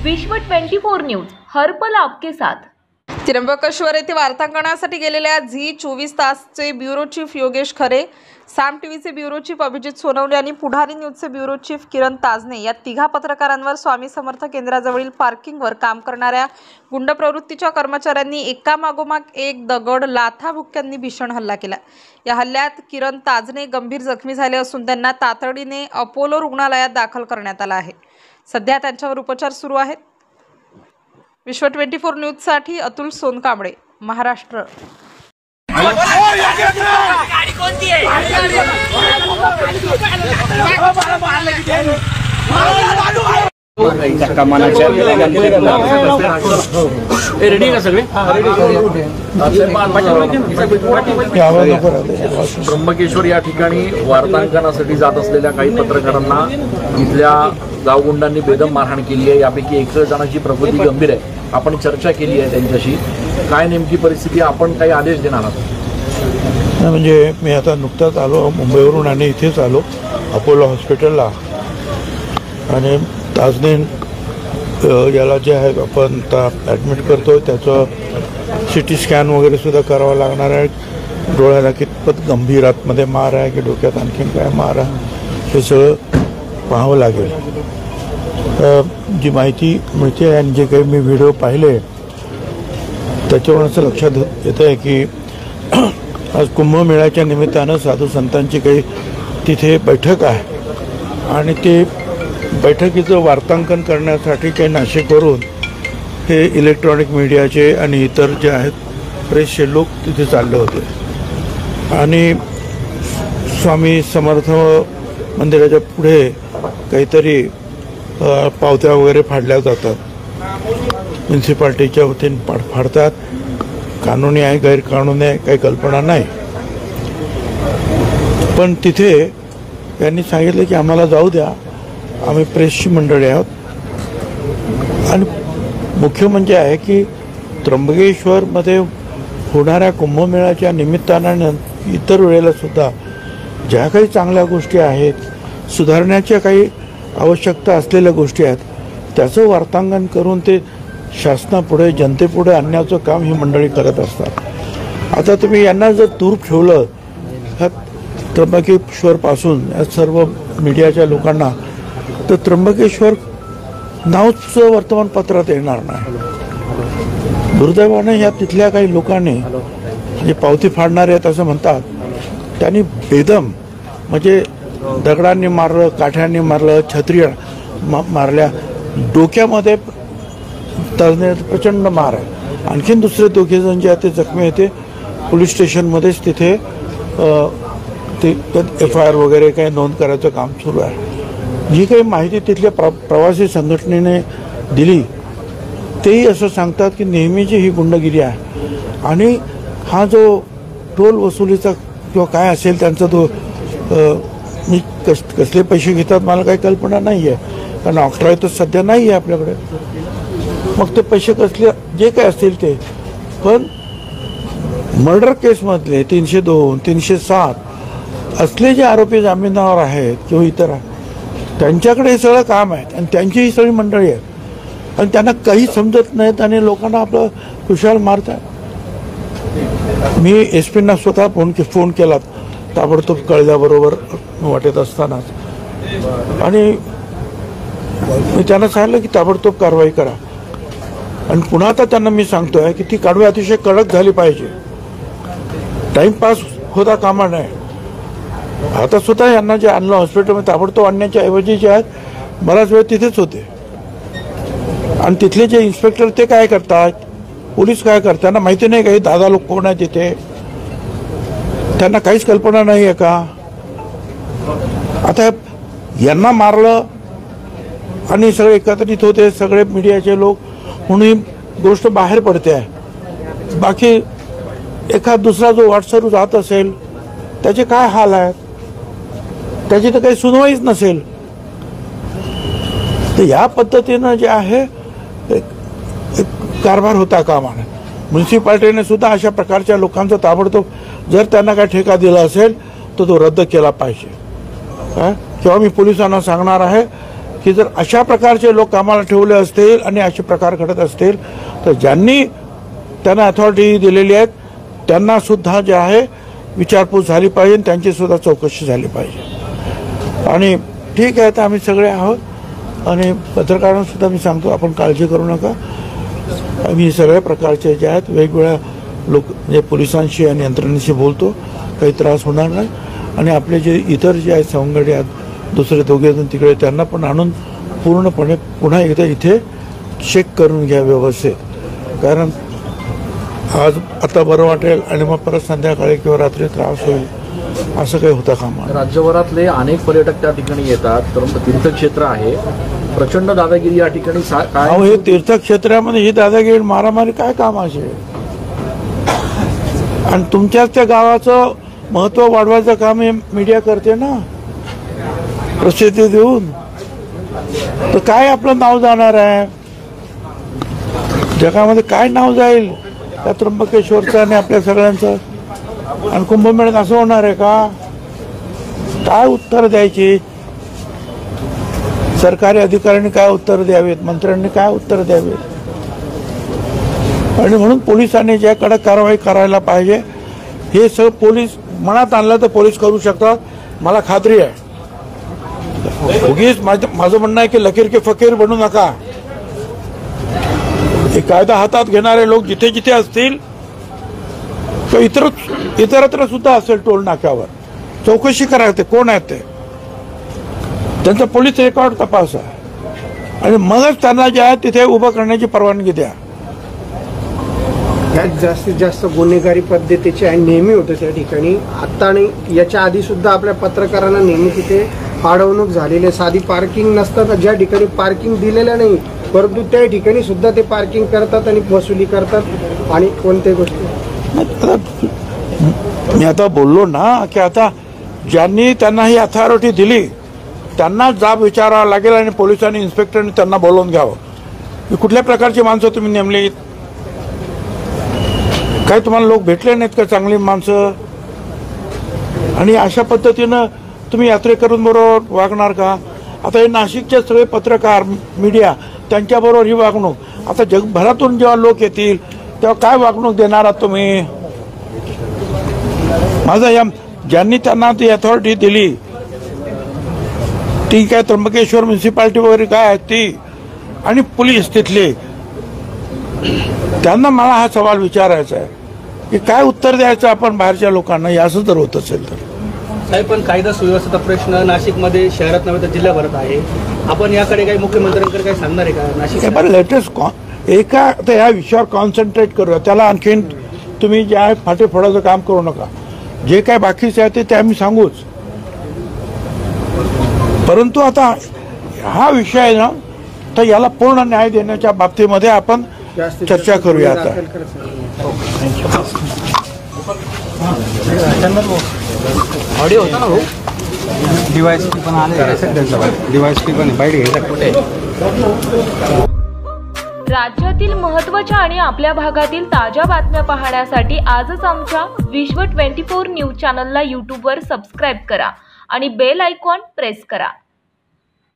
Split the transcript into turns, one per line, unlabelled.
विश्व 24 न्यूज हर पल आपके साथ।
त्र्यंबकेश्वर येथे वार्तांकनासाठी गेलेल्या झी 24 तासचे ब्युरो चीफ योगेश खरे, साम टीव्हीचे ब्युरो चीफ अभिजित सोनवणे आणि पुढारी न्यूजचे ब्युरो चीफ किरण ताजने या तिघा पत्रकारांवर स्वामी समर्थ केंद्राजवळील पार्किंगवर काम करणाऱ्या गुंड प्रवृत्तीच्या कर्मचाऱ्यांनी एकामागोमाग एक दगड, लाथा, बुक्क्यांनी भीषण हल्ला केला। या हल्ल्यात किरण ताजने गंभीर जखमी झाले असून त्यांना तातडीने अपोलो रुग्णालयात दाखल करण्यात आलं आहे। सध्या त्यांच्यावर उपचार सुरू आहेत। विश्व 24 न्यूज साठी अतुल सोनकांबळे, महाराष्ट्र।
गाड़ी कौन सी है? रेडी का सगळे?
त्र्यंबकेश्वर या ठिकाणी वार्तांकनासाठी जात असलेल्या काही पत्रकारांना इथल्या गावगुंडांनी बेदम मारहाण केली आहे। यापैकी एक जणांची प्रकृती गंभीर आहे। आपण चर्चा केली आहे त्यांच्याशी। काय नेमकी परिस्थिती, आपण काही आदेश देणार आहात?
म्हणजे मी आता नुकताच आलो मुंबईवरून आणि इथेच आलो अपोलो हॉस्पिटलला, आणि ताजने याला जे आहे आपण आता ॲडमिट करतो त्याचं CT स्कॅन वगैरे सुद्धा करावं लागणार आहे। डोळ्याला कितपत गंभीर आतमध्ये मार आहे की डोक्यात आणखीन काय मार आहे हे सगळं पाहावं लागेल। जी माहिती मिळते आणि जे काही मी व्हिडिओ पाहिले त्याच्यावरून असं लक्षात येतं आहे की आज कुंभमेळ्याच्या निमित्तानं साधू संतांची काही तिथे बैठक आहे आणि ते बैठकीचं वार्तांकन करण्यासाठी काही नाशिकवरून हे इलेक्ट्रॉनिक मीडियाचे आणि इतर जे आहेत प्रेसचे लोक तिथे चालले होते आणि स्वामी समर्थ मंदिराच्या पुढे काहीतरी पावत्या वगैरे फाडल्या जातात। म्युन्सिपाल्टीच्या वतीने फाडतात। कानूनी आहे गैरकानूनी आहे काही कल्पना नाही, पण तिथे त्यांनी सांगितलं की आम्हाला जाऊ द्या, आम्ही प्रेसची मंडळी आहोत। आणि मुख्य म्हणजे आहे की त्र्यंबकेश्वरमध्ये होणाऱ्या कुंभमेळ्याच्या निमित्तानं इतर वेळेला सुद्धा ज्या काही चांगल्या गोष्टी आहेत, सुधारण्याच्या काही आवश्यकता असलेल्या गोष्टी आहेत, त्याचं वार्तांकन करून ते शासनापुढे जनतेपुढे आणण्याचं काम ही मंडळी करत असतात। आता तुम्ही यांना जर दूर ठेवलं ह्या त्र्यंबकेश्वरपासून या सर्व मीडियाच्या लोकांना, तर त्र्यंबकेश्वर नावच वर्तमानपत्रात येणार नाही। दुर्दैवाने या तिथल्या काही लोकांनी जे पावती फाडणारे आहेत असं म्हणतात, त्यांनी बेदम म्हणजे दगडांनी मारलं, काठ्यांनी मारलं, छत्री मारल्या, डोक्यामध्ये ताजने प्रचंड मार आहे। आणखीन दुसरे दोघे जण जे आहेत ते जखमी आहेत, ते पोलीस स्टेशनमध्येच तिथे ते FIR वगैरे काही नोंद करायचं काम सुरू आहे। जी काही माहिती तिथल्या प्रवासी संघटनेने दिली तेही असं सांगतात की नेहमीची ही गुंडगिरी आहे आणि हा जो टोल वसुलीचा किंवा काय असेल त्यांचा तो मी कसले पैसे घेतात मला काही कल्पना नाही आहे, कारण ऑक्ट्रॉय तर सध्या नाही आहे आपल्याकडे। मग ते पैसे कसले जे काय असतील ते, पण मर्डर केसमधले 302, 307 असले जे आरोपी जामिनावर आहेत किंवा इतर त्यांच्याकडे हे सगळं काम आहे आणि त्यांची ही सगळी मंडळी आहेत आणि त्यांना काही समजत नाहीत आणि लोकांना आपलं खुशाल मारतात। मी SP-ना स्वतः फोन केला ताबडतोब कळल्याबरोबर वाटत असतानाच, आणि मी त्यांना सांगितलं की ताबडतोब कारवाई करा। आणि पुन्हा आता त्यांना मी सांगतोय की ती कारवाई अतिशय कडक झाली पाहिजे, टाइमपास होता कामा नये। आता स्वतः यांना जे आणलं हॉस्पिटलमध्ये ताबडतोब आणण्याच्या ऐवजी जे आहेत बराच वेळ तिथेच होते आणि तिथले जे इन्स्पेक्टर ते काय करतात, पोलीस काय करतात, त्यांना माहिती नाही काही दादा लोक कोण आहे तिथे, त्यांना काहीच कल्पना नाही आहे का? आता यांना मारलं आणि सगळे एकत्रित होते सगळे मीडियाचे लोक म्हणून ही गोष्ट बाहेर पडते आहे। बाकी एखाद दुसरा जो व्हॉट्सअप जात असेल त्याचे काय हाल आहेत, त्याची तर काही सुनवाईच नसेल। तर या पद्धतीनं जे आहे एक कारभार होता कामा नये। म्युन्सिपाल्टीने सुद्धा अशा प्रकारच्या लोकांचा ताबडतोब जर त्यांना काय ठेका दिला असेल तर तो रद्द केला पाहिजे। किंवा मी पोलिसांना सांगणार आहे की जर अशा प्रकारचे लोक कामाला ठेवले असतील आणि असे प्रकार घडत असतील तर ज्यांनी त्यांना अथॉरिटी दिलेली आहेत त्यांना सुद्धा जे आहे विचारपूस झाली पाहिजे, त्यांची सुद्धा चौकशी झाली पाहिजे. आणि ठीक आहे, तर आम्ही सगळे आहोत आणि पत्रकारांना सुद्धा मी सांगतो, आपण काळजी करू नका. आम्ही सगळ्या प्रकारचे जे आहेत वेगवेगळ्या लोक म्हणजे पोलिसांशी आणि यंत्रणेशी बोलतो, काही त्रास होणार नाही. आणि आपले जे इतर जे आहेत सवंगडी आहेत दुसरे दोघे जण तिकडे त्यांना पण आणून पूर्णपणे पुन्हा एकदा इथे चेक करून घ्या व्यवस्थित. कारण आज आता बरं वाटेल आणि मग परत संध्याकाळी किंवा रात्री त्रास होईल असं काही होता कामा.
राज्यभरातले अनेक पर्यटक त्या ठिकाणी येतात, तर तीर्थक्षेत्र आहे, प्रचंड दादागिरी या ठिकाणी काय.
अहो, हे तीर्थक्षेत्रामध्ये ही दादागिरी मारामारी काय कामाची आहे? आणि तुमच्याच त्या गावाचं महत्व वाढवायचं काम हे मीडिया करते ना, प्रसिद्धी देऊन. तर काय आपलं नाव जाणार आहे जगामध्ये? काय नाव जाईल त्या त्र्यंबकेश्वरचं आणि आपल्या सगळ्यांचं? आणि कुंभमेळ्यात असं होणार आहे का? काय उत्तर द्यायची? सरकारी अधिकाऱ्यांनी काय उत्तर द्यावेत, मंत्र्यांनी काय उत्तर द्यावेत? आणि म्हणून पोलिसांनी ज्या कडक कारवाई करायला पाहिजे, हे सगळं पोलीस मनात आणलं तर पोलीस करू शकतात, मला खात्री आहे. उगीच माझं म्हणणं आहे की लकीर के फकीर बनू नका. हे कायदा हातात घेणारे लोक जिथे जिथे असतील तर इतरत्र सुद्धा असेल टोल नाक्यावर, चौकशी करायचे कोण आहेत ते, त्यांचा पोलीस रेकॉर्ड तपासा आणि मगच त्यांना जे आहे तिथे उभं करण्याची परवानगी द्या.
यात जास्तीत जास्त गुन्हेगारी पद्धतीची आणि नेहमी होतं त्या ठिकाणी. आता आणि याच्या आधी सुद्धा आपल्या पत्रकारांना नेहमी तिथे अडवणूक झालेली आहे. साधी पार्किंग नसतात, ज्या ठिकाणी पार्किंग दिलेलं नाही परंतु त्या ठिकाणी सुद्धा ते पार्किंग करतात आणि वसुली करतात आणि कोणत्याही गोष्टी.
मी आता बोललो ना की आता ज्यांनी त्यांना ही अथॉरिटी दिली त्यांना जाब विचारावा लागेल आणि पोलिसांनी इन्स्पेक्टरने त्यांना बोलवून घ्यावं. कुठल्या प्रकारची माणसं तुम्ही नेमली? काय तुम्हाला लोक भेटले नाहीत का चांगली माणसं? आणि अशा पद्धतीनं तुम्ही यात्रेकरूंबरोबर वागणार का? आता हे नाशिकचे सगळे पत्रकार मीडिया त्यांच्याबरोबर ही वागणूक, आता जगभरातून जेव्हा लोक येतील तेव्हा काय वागणूक देणार आहात तुम्ही? माझं या ज्यांनी त्यांना ती अथॉरिटी दिली ती काय त्र्यंबकेश्वर म्युन्सिपाल्टी वगैरे काय आहे ती आणि पोलीस तिथले, त्यांना मला हा सवाल विचारायचा आहे की काय उत्तर द्यायचं आपण बाहेरच्या लोकांना, हे असं जर होत असेल तर.
साहेब, पण कायदा सुव्यवस्थेचा प्रश्न नाशिकमध्ये शहरात नव्हे तर जिल्ह्याभरात आहे. आपण याकडे काही मुख्यमंत्र्यांकडे काही सांगणार आहे का? नाशिक
बरं, लेटेस्ट एका तर या विषयावर कॉन्सन्ट्रेट करूया, त्याला आणखीन तुम्ही जे आहे फाटे फोडायचं काम करू नका. जे काय बाकीचे आहे ते आम्ही सांगूच, परंतु आता हा विषय आहे ना, तर याला पूर्ण न्याय देण्याच्या बाबतीमध्ये आपण चर्चा करूया. आता
ऑडिओ होता ना भाऊ, डीवायएसपी पण आले, डीवायएसपी पण बाईट घ्यायचा कुठे.
राज्यातील महत्त्वाच्या आणि आपल्या भागातील ताज्या बातम्या पाहण्यासाठी आजच आमच्या विश्व 24 न्यूज चॅनलला यूट्यूबवर सबस्क्राईब करा आणि बेल आयकॉन प्रेस करा.